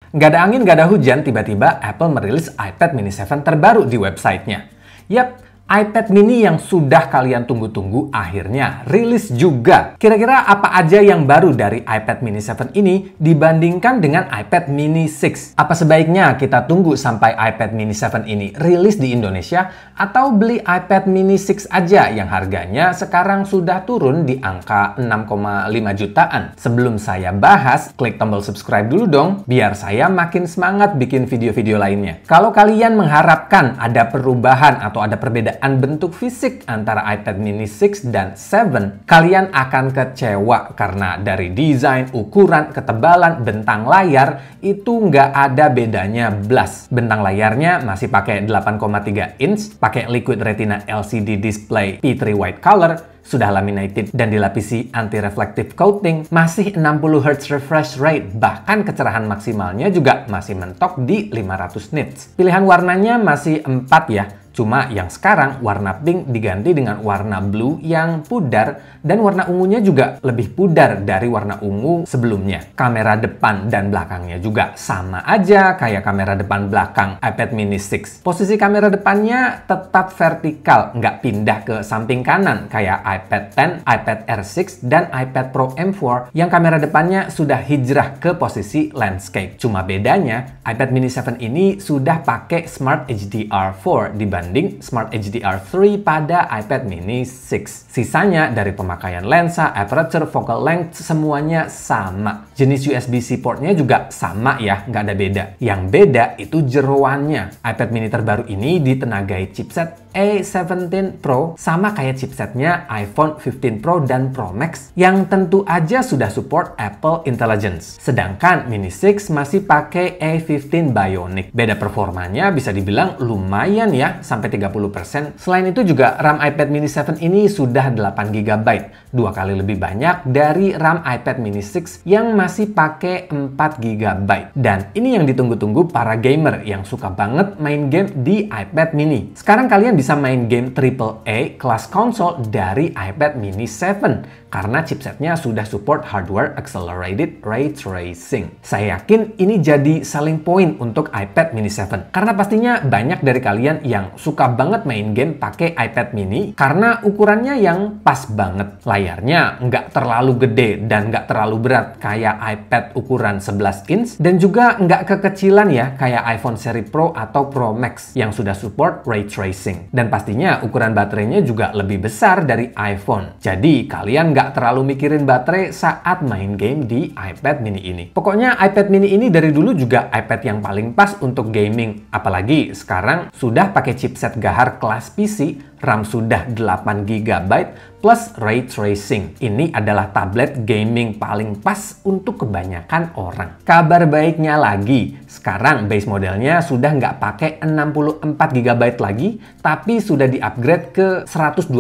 Nggak ada angin, nggak ada hujan, tiba-tiba Apple merilis iPad mini 7 terbaru di websitenya. Yap, iPad mini yang sudah kalian tunggu-tunggu akhirnya rilis juga. Kira-kira apa aja yang baru dari iPad mini 7 ini dibandingkan dengan iPad mini 6? Apa sebaiknya kita tunggu sampai iPad mini 7 ini rilis di Indonesia atau beli iPad mini 6 aja yang harganya sekarang sudah turun di angka 6,5 jutaan? Sebelum saya bahas, klik tombol subscribe dulu dong biar saya makin semangat bikin video-video lainnya. Kalau kalian mengharapkan ada perubahan atau ada perbedaan bentuk fisik antara iPad mini 6 dan 7, kalian akan kecewa karena dari desain, ukuran, ketebalan, bentang layar itu nggak ada bedanya blas. Bentang layarnya masih pakai 8,3 inch, pakai liquid retina LCD display P3 white color, sudah laminated dan dilapisi anti-reflective coating, masih 60 Hz refresh rate, bahkan kecerahan maksimalnya juga masih mentok di 500 nits. Pilihan warnanya masih 4 ya. Cuma yang sekarang warna pink diganti dengan warna blue yang pudar dan warna ungunya juga lebih pudar dari warna ungu sebelumnya. Kamera depan dan belakangnya juga sama aja kayak kamera depan belakang iPad mini 6. Posisi kamera depannya tetap vertikal, nggak pindah ke samping kanan kayak iPad 10, iPad Air 6, dan iPad Pro M4 yang kamera depannya sudah hijrah ke posisi landscape. Cuma bedanya iPad mini 7 ini sudah pakai Smart HDR4 dibanding Smart HDR3 pada iPad mini 6. Sisanya dari pemakaian lensa, aperture, focal length, semuanya sama. Jenis USB-C portnya juga sama ya, nggak ada beda. Yang beda itu jeroannya. iPad mini terbaru ini ditenagai chipset A17 Pro sama kayak chipsetnya iPhone 15 Pro dan Pro Max yang tentu aja sudah support Apple Intelligence. Sedangkan mini 6 masih pakai A15 Bionic. Beda performanya bisa dibilang lumayan ya, sampai 30%. Selain itu juga RAM iPad mini 7 ini sudah 8 GB, 2 kali lebih banyak dari RAM iPad mini 6 yang masih pakai 4 GB. Dan ini yang ditunggu-tunggu para gamer yang suka banget main game di iPad mini. Sekarang kalian bisa main game AAA kelas konsol dari iPad mini 7 karena chipsetnya sudah support hardware accelerated ray tracing. Saya yakin ini jadi selling point untuk iPad mini 7 karena pastinya banyak dari kalian yang suka banget main game pakai iPad mini karena ukurannya yang pas banget. Layarnya nggak terlalu gede dan nggak terlalu berat kayak iPad ukuran 11 inch dan juga nggak kekecilan ya kayak iPhone seri Pro atau Pro Max yang sudah support ray tracing. Dan pastinya ukuran baterainya juga lebih besar dari iPhone. Jadi kalian nggak terlalu mikirin baterai saat main game di iPad mini ini. Pokoknya iPad mini ini dari dulu juga iPad yang paling pas untuk gaming. Apalagi sekarang sudah pakai chipset Gahar kelas PC, RAM sudah 8 GB plus ray tracing. Ini adalah tablet gaming paling pas untuk kebanyakan orang. Kabar baiknya lagi, sekarang base modelnya sudah nggak pakai 64 GB lagi, tapi sudah di-upgrade ke 128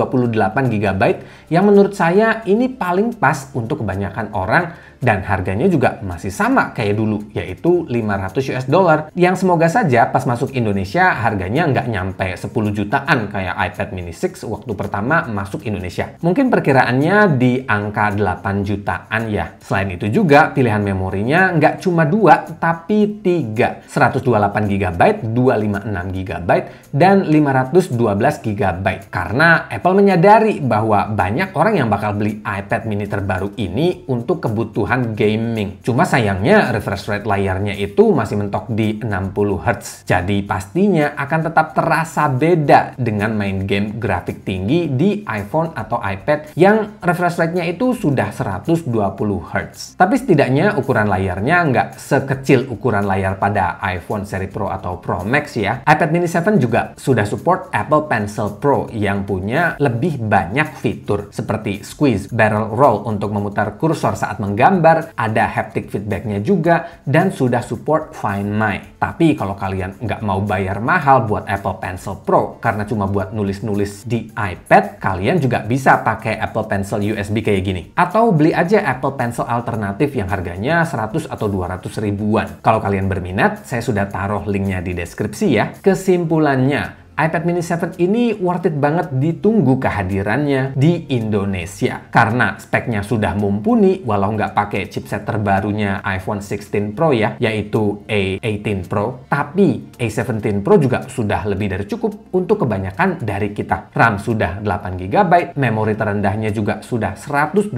GB yang menurut saya ini paling pas untuk kebanyakan orang dan harganya juga masih sama kayak dulu, yaitu $500 yang semoga saja pas masuk Indonesia harganya nggak nyampe 10 jutaan kayak iPad mini 6 waktu pertama masuk Indonesia. Mungkin perkiraannya di angka 8 jutaan ya. Selain itu juga pilihan memorinya nggak cuma 2 tapi 3, 128 GB, 256 GB, dan 512 GB. Karena Apple menyadari bahwa banyak orang yang bakal beli iPad mini terbaru ini untuk kebutuhan gaming. Cuma sayangnya refresh rate layarnya itu masih mentok di 60 Hz. Jadi pastinya akan tetap terasa beda dengan main game grafik tinggi di iPhone atau iPad yang refresh rate-nya itu sudah 120 Hz. Tapi setidaknya ukuran layarnya nggak sekecil ukuran layar pada iPhone seri Pro atau Pro Max ya. iPad mini 7 juga sudah support Apple Pencil Pro yang punya lebih banyak fitur seperti squeeze, barrel roll untuk memutar kursor saat menggambar, ada haptic feedback-nya juga, dan sudah support Find My. Tapi kalau kalian nggak mau bayar mahal buat Apple Pencil Pro karena cuma buat nulis-nulis di iPad, kalian juga bisa pakai Apple Pencil USB kayak gini. Atau beli aja Apple Pencil alternatif yang harganya 100 atau 200 ribuan. Kalau kalian berminat, saya sudah taruh linknya di deskripsi ya. Kesimpulannya, iPad mini 7 ini worth it banget ditunggu kehadirannya di Indonesia. Karena speknya sudah mumpuni walau nggak pakai chipset terbarunya iPhone 16 Pro ya, yaitu A18 Pro. Tapi A17 Pro juga sudah lebih dari cukup untuk kebanyakan dari kita. RAM sudah 8 GB, memori terendahnya juga sudah 128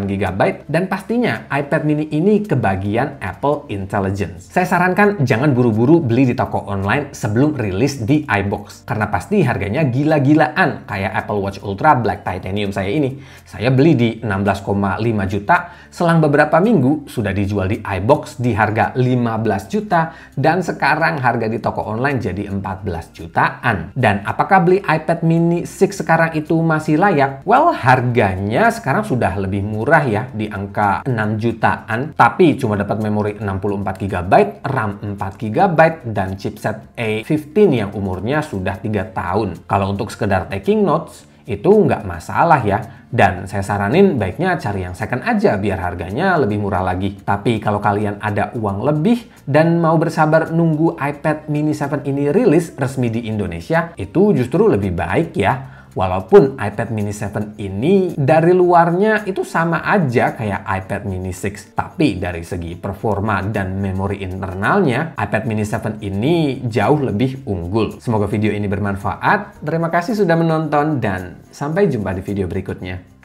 GB, dan pastinya iPad mini ini kebagian Apple Intelligence. Saya sarankan jangan buru-buru beli di toko online sebelum rilis di iBox, karena pasti harganya gila-gilaan kayak Apple Watch Ultra Black Titanium saya ini. Saya beli di 16,5 juta, selang beberapa minggu sudah dijual di iBox di harga 15 juta, dan sekarang harga di toko online jadi 14 jutaan. Dan apakah beli iPad mini 6 sekarang itu masih layak? Well, harganya sekarang sudah lebih murah ya, di angka 6 jutaan, tapi cuma dapat memori 64 GB, RAM 4 GB, dan chipset A15 yang umurnya sudah 3 tahun. Kalau untuk sekedar taking notes, itu nggak masalah ya. Dan saya saranin baiknya cari yang second aja biar harganya lebih murah lagi. Tapi kalau kalian ada uang lebih dan mau bersabar nunggu iPad mini 7 ini rilis resmi di Indonesia, itu justru lebih baik ya. Walaupun iPad mini 7 ini dari luarnya itu sama aja kayak iPad mini 6, tapi dari segi performa dan memori internalnya, iPad mini 7 ini jauh lebih unggul. Semoga video ini bermanfaat. Terima kasih sudah menonton dan sampai jumpa di video berikutnya.